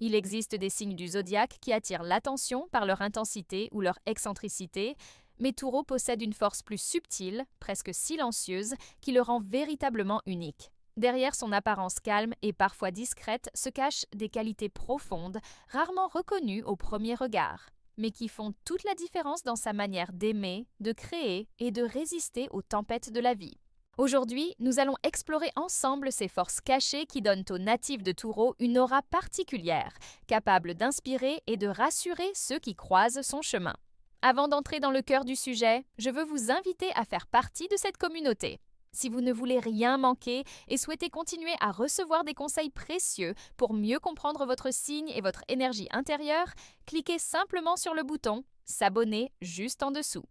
Il existe des signes du zodiaque qui attirent l'attention par leur intensité ou leur excentricité, mais Taureau possède une force plus subtile, presque silencieuse, qui le rend véritablement unique. Derrière son apparence calme et parfois discrète se cachent des qualités profondes, rarement reconnues au premier regard, mais qui font toute la différence dans sa manière d'aimer, de créer et de résister aux tempêtes de la vie. Aujourd'hui, nous allons explorer ensemble ces forces cachées qui donnent aux natifs de Taureau une aura particulière, capable d'inspirer et de rassurer ceux qui croisent son chemin. Avant d'entrer dans le cœur du sujet, je veux vous inviter à faire partie de cette communauté. Si vous ne voulez rien manquer et souhaitez continuer à recevoir des conseils précieux pour mieux comprendre votre signe et votre énergie intérieure, cliquez simplement sur le bouton « S'abonner » juste en dessous.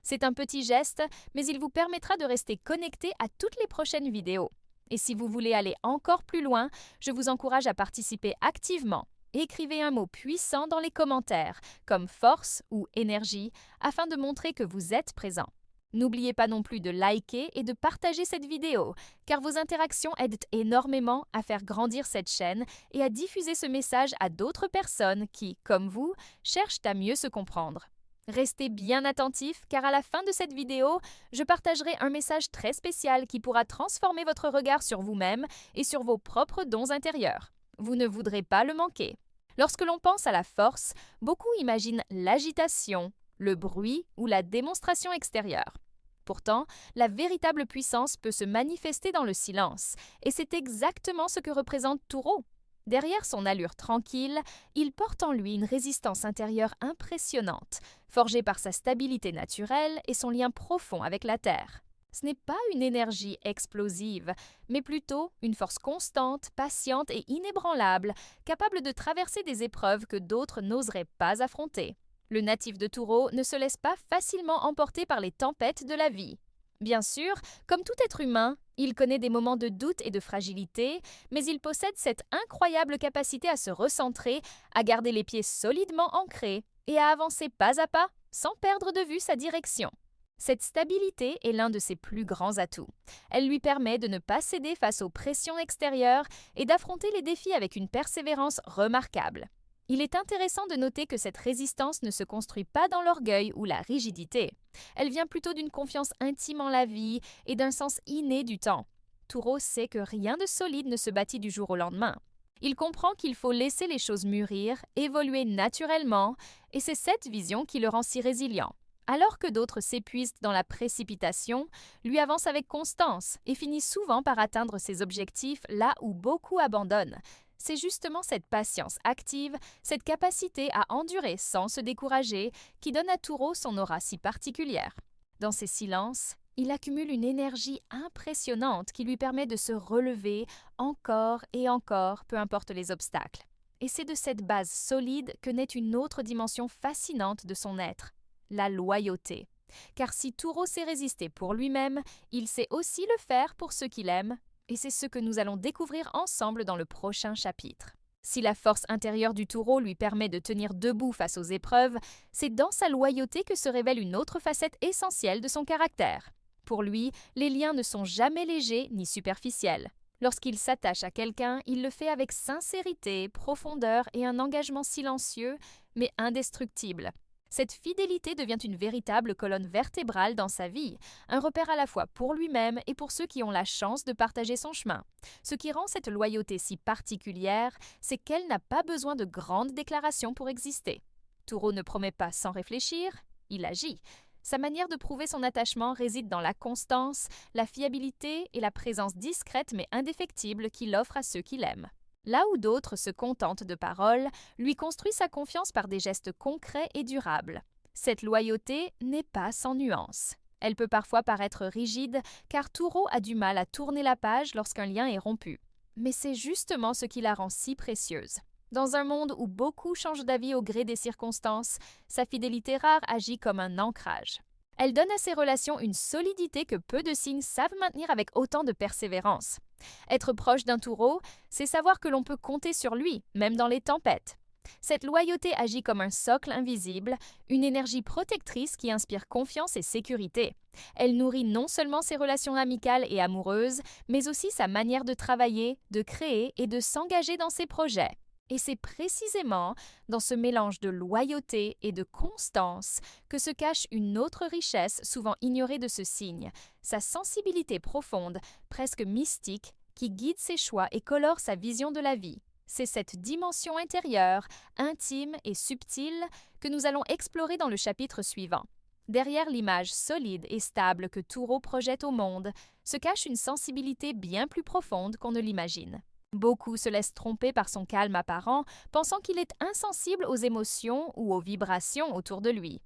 C'est un petit geste, mais il vous permettra de rester connecté à toutes les prochaines vidéos. Et si vous voulez aller encore plus loin, je vous encourage à participer activement. Écrivez un mot puissant dans les commentaires, comme force ou énergie, afin de montrer que vous êtes présent. N'oubliez pas non plus de liker et de partager cette vidéo, car vos interactions aident énormément à faire grandir cette chaîne et à diffuser ce message à d'autres personnes qui, comme vous, cherchent à mieux se comprendre. Restez bien attentifs, car à la fin de cette vidéo, je partagerai un message très spécial qui pourra transformer votre regard sur vous-même et sur vos propres dons intérieurs. Vous ne voudrez pas le manquer. Lorsque l'on pense à la force, beaucoup imaginent l'agitation, le bruit ou la démonstration extérieure. Pourtant, la véritable puissance peut se manifester dans le silence, et c'est exactement ce que représente Taureau. Derrière son allure tranquille, il porte en lui une résistance intérieure impressionnante, forgée par sa stabilité naturelle et son lien profond avec la Terre. Ce n'est pas une énergie explosive, mais plutôt une force constante, patiente et inébranlable, capable de traverser des épreuves que d'autres n'oseraient pas affronter. Le natif de Taureau ne se laisse pas facilement emporter par les tempêtes de la vie. Bien sûr, comme tout être humain, il connaît des moments de doute et de fragilité, mais il possède cette incroyable capacité à se recentrer, à garder les pieds solidement ancrés et à avancer pas à pas sans perdre de vue sa direction. Cette stabilité est l'un de ses plus grands atouts. Elle lui permet de ne pas céder face aux pressions extérieures et d'affronter les défis avec une persévérance remarquable. Il est intéressant de noter que cette résistance ne se construit pas dans l'orgueil ou la rigidité. Elle vient plutôt d'une confiance intime en la vie et d'un sens inné du temps. Taureau sait que rien de solide ne se bâtit du jour au lendemain. Il comprend qu'il faut laisser les choses mûrir, évoluer naturellement, et c'est cette vision qui le rend si résilient. Alors que d'autres s'épuisent dans la précipitation, lui avance avec constance et finit souvent par atteindre ses objectifs là où beaucoup abandonnent. C'est justement cette patience active, cette capacité à endurer sans se décourager, qui donne à Taureau son aura si particulière. Dans ses silences, il accumule une énergie impressionnante qui lui permet de se relever encore et encore, peu importe les obstacles. Et c'est de cette base solide que naît une autre dimension fascinante de son être, la loyauté. Car si Taureau sait résister pour lui-même, il sait aussi le faire pour ceux qu'il aime, et c'est ce que nous allons découvrir ensemble dans le prochain chapitre. Si la force intérieure du Taureau lui permet de tenir debout face aux épreuves, c'est dans sa loyauté que se révèle une autre facette essentielle de son caractère. Pour lui, les liens ne sont jamais légers ni superficiels. Lorsqu'il s'attache à quelqu'un, il le fait avec sincérité, profondeur et un engagement silencieux, mais indestructible. Cette fidélité devient une véritable colonne vertébrale dans sa vie, un repère à la fois pour lui-même et pour ceux qui ont la chance de partager son chemin. Ce qui rend cette loyauté si particulière, c'est qu'elle n'a pas besoin de grandes déclarations pour exister. Taureau ne promet pas sans réfléchir, il agit. Sa manière de prouver son attachement réside dans la constance, la fiabilité et la présence discrète mais indéfectible qu'il offre à ceux qui l'aiment. Là où d'autres se contentent de paroles, lui construit sa confiance par des gestes concrets et durables. Cette loyauté n'est pas sans nuance. Elle peut parfois paraître rigide, car Taureau a du mal à tourner la page lorsqu'un lien est rompu. Mais c'est justement ce qui la rend si précieuse. Dans un monde où beaucoup changent d'avis au gré des circonstances, sa fidélité rare agit comme un ancrage. Elle donne à ses relations une solidité que peu de signes savent maintenir avec autant de persévérance. Être proche d'un Taureau, c'est savoir que l'on peut compter sur lui, même dans les tempêtes. Cette loyauté agit comme un socle invisible, une énergie protectrice qui inspire confiance et sécurité. Elle nourrit non seulement ses relations amicales et amoureuses, mais aussi sa manière de travailler, de créer et de s'engager dans ses projets. Et c'est précisément dans ce mélange de loyauté et de constance que se cache une autre richesse souvent ignorée de ce signe, sa sensibilité profonde, presque mystique, qui guide ses choix et colore sa vision de la vie. C'est cette dimension intérieure, intime et subtile que nous allons explorer dans le chapitre suivant. Derrière l'image solide et stable que Taureau projette au monde, se cache une sensibilité bien plus profonde qu'on ne l'imagine. Beaucoup se laissent tromper par son calme apparent, pensant qu'il est insensible aux émotions ou aux vibrations autour de lui.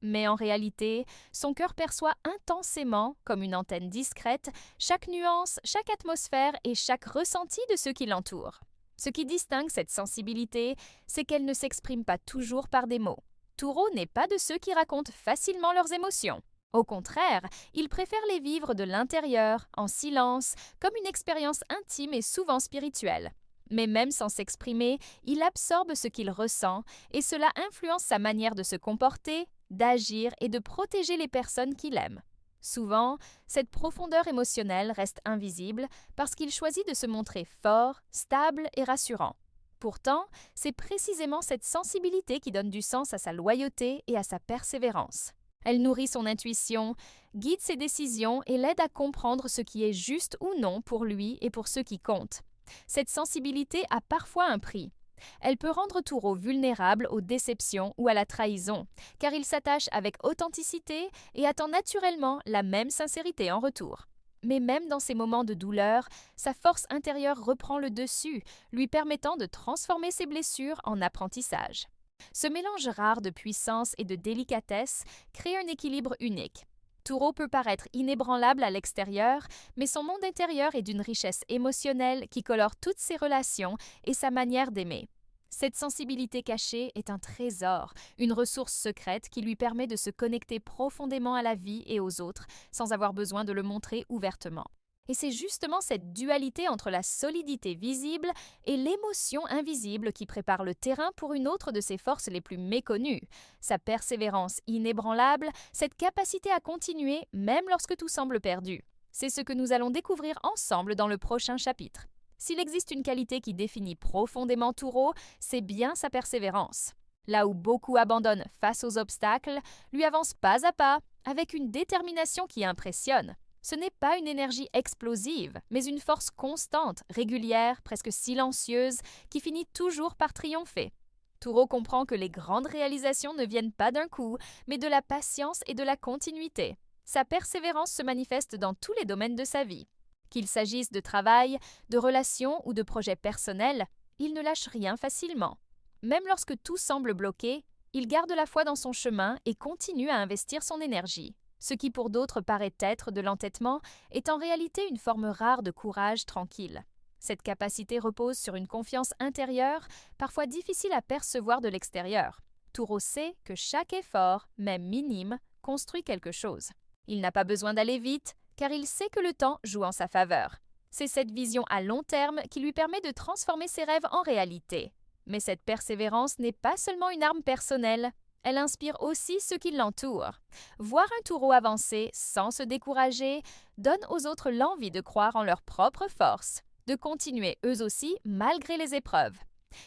Mais en réalité, son cœur perçoit intensément, comme une antenne discrète, chaque nuance, chaque atmosphère et chaque ressenti de ceux qui l'entourent. Ce qui distingue cette sensibilité, c'est qu'elle ne s'exprime pas toujours par des mots. Taureau n'est pas de ceux qui racontent facilement leurs émotions. Au contraire, il préfère les vivre de l'intérieur, en silence, comme une expérience intime et souvent spirituelle. Mais même sans s'exprimer, il absorbe ce qu'il ressent et cela influence sa manière de se comporter, d'agir et de protéger les personnes qu'il aime. Souvent, cette profondeur émotionnelle reste invisible parce qu'il choisit de se montrer fort, stable et rassurant. Pourtant, c'est précisément cette sensibilité qui donne du sens à sa loyauté et à sa persévérance. Elle nourrit son intuition, guide ses décisions et l'aide à comprendre ce qui est juste ou non pour lui et pour ceux qui comptent. Cette sensibilité a parfois un prix. Elle peut rendre Taureau vulnérable aux déceptions ou à la trahison, car il s'attache avec authenticité et attend naturellement la même sincérité en retour. Mais même dans ces moments de douleur, sa force intérieure reprend le dessus, lui permettant de transformer ses blessures en apprentissage. Ce mélange rare de puissance et de délicatesse crée un équilibre unique. Taureau peut paraître inébranlable à l'extérieur, mais son monde intérieur est d'une richesse émotionnelle qui colore toutes ses relations et sa manière d'aimer. Cette sensibilité cachée est un trésor, une ressource secrète qui lui permet de se connecter profondément à la vie et aux autres sans avoir besoin de le montrer ouvertement. Et c'est justement cette dualité entre la solidité visible et l'émotion invisible qui prépare le terrain pour une autre de ses forces les plus méconnues. Sa persévérance inébranlable, cette capacité à continuer même lorsque tout semble perdu. C'est ce que nous allons découvrir ensemble dans le prochain chapitre. S'il existe une qualité qui définit profondément Taureau, c'est bien sa persévérance. Là où beaucoup abandonnent face aux obstacles, lui avance pas à pas, avec une détermination qui impressionne. Ce n'est pas une énergie explosive, mais une force constante, régulière, presque silencieuse, qui finit toujours par triompher. Taureau comprend que les grandes réalisations ne viennent pas d'un coup, mais de la patience et de la continuité. Sa persévérance se manifeste dans tous les domaines de sa vie. Qu'il s'agisse de travail, de relations ou de projets personnels, il ne lâche rien facilement. Même lorsque tout semble bloqué, il garde la foi dans son chemin et continue à investir son énergie. Ce qui pour d'autres paraît être de l'entêtement est en réalité une forme rare de courage tranquille. Cette capacité repose sur une confiance intérieure, parfois difficile à percevoir de l'extérieur. Taureau sait que chaque effort, même minime, construit quelque chose. Il n'a pas besoin d'aller vite, car il sait que le temps joue en sa faveur. C'est cette vision à long terme qui lui permet de transformer ses rêves en réalité. Mais cette persévérance n'est pas seulement une arme personnelle. Elle inspire aussi ceux qui l'entourent. Voir un taureau avancer sans se décourager donne aux autres l'envie de croire en leur propre force, de continuer eux aussi malgré les épreuves.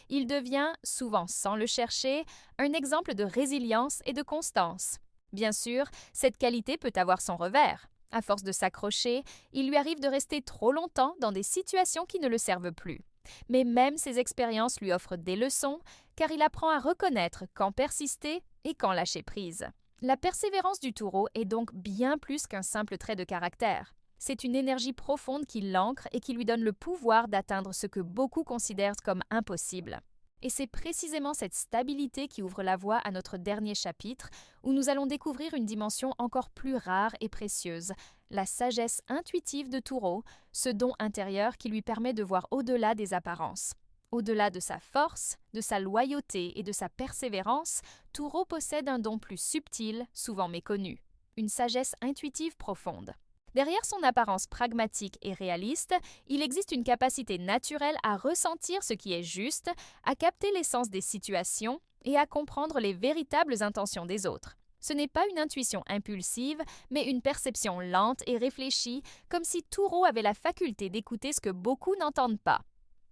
Il devient, souvent sans le chercher, un exemple de résilience et de constance. Bien sûr, cette qualité peut avoir son revers. À force de s'accrocher, il lui arrive de rester trop longtemps dans des situations qui ne le servent plus. Mais même ces expériences lui offrent des leçons, car il apprend à reconnaître quand persister et quand lâcher prise. La persévérance du taureau est donc bien plus qu'un simple trait de caractère. C'est une énergie profonde qui l'ancre et qui lui donne le pouvoir d'atteindre ce que beaucoup considèrent comme impossible. Et c'est précisément cette stabilité qui ouvre la voie à notre dernier chapitre, où nous allons découvrir une dimension encore plus rare et précieuse, la sagesse intuitive de Taureau, ce don intérieur qui lui permet de voir au-delà des apparences. Au-delà de sa force, de sa loyauté et de sa persévérance, Taureau possède un don plus subtil, souvent méconnu, une sagesse intuitive profonde. Derrière son apparence pragmatique et réaliste, il existe une capacité naturelle à ressentir ce qui est juste, à capter l'essence des situations et à comprendre les véritables intentions des autres. Ce n'est pas une intuition impulsive, mais une perception lente et réfléchie, comme si Taureau avait la faculté d'écouter ce que beaucoup n'entendent pas.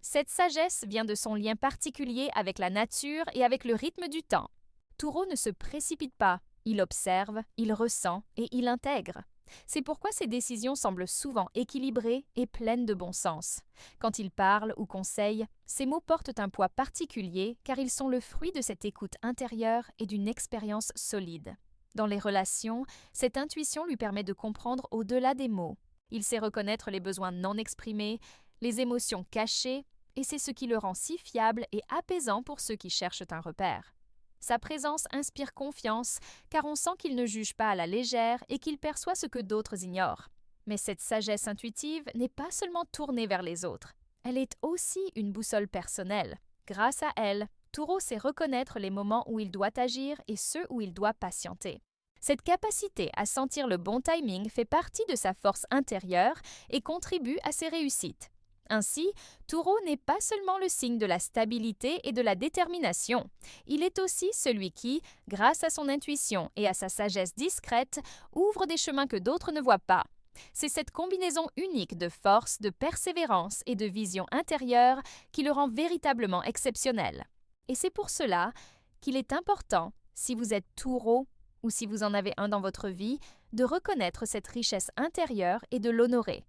Cette sagesse vient de son lien particulier avec la nature et avec le rythme du temps. Taureau ne se précipite pas, il observe, il ressent et il intègre. C'est pourquoi ses décisions semblent souvent équilibrées et pleines de bon sens. Quand il parle ou conseille, ses mots portent un poids particulier car ils sont le fruit de cette écoute intérieure et d'une expérience solide. Dans les relations, cette intuition lui permet de comprendre au-delà des mots. Il sait reconnaître les besoins non exprimés, les émotions cachées, et c'est ce qui le rend si fiable et apaisant pour ceux qui cherchent un repère. Sa présence inspire confiance, car on sent qu'il ne juge pas à la légère et qu'il perçoit ce que d'autres ignorent. Mais cette sagesse intuitive n'est pas seulement tournée vers les autres, elle est aussi une boussole personnelle. Grâce à elle, Taureau sait reconnaître les moments où il doit agir et ceux où il doit patienter. Cette capacité à sentir le bon timing fait partie de sa force intérieure et contribue à ses réussites. Ainsi, Taureau n'est pas seulement le signe de la stabilité et de la détermination, il est aussi celui qui, grâce à son intuition et à sa sagesse discrète, ouvre des chemins que d'autres ne voient pas. C'est cette combinaison unique de force, de persévérance et de vision intérieure qui le rend véritablement exceptionnel. Et c'est pour cela qu'il est important, si vous êtes Taureau ou si vous en avez un dans votre vie, de reconnaître cette richesse intérieure et de l'honorer.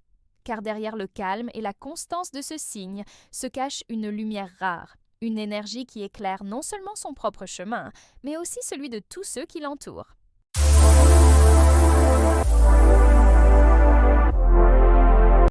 Car derrière le calme et la constance de ce signe se cache une lumière rare, une énergie qui éclaire non seulement son propre chemin, mais aussi celui de tous ceux qui l'entourent.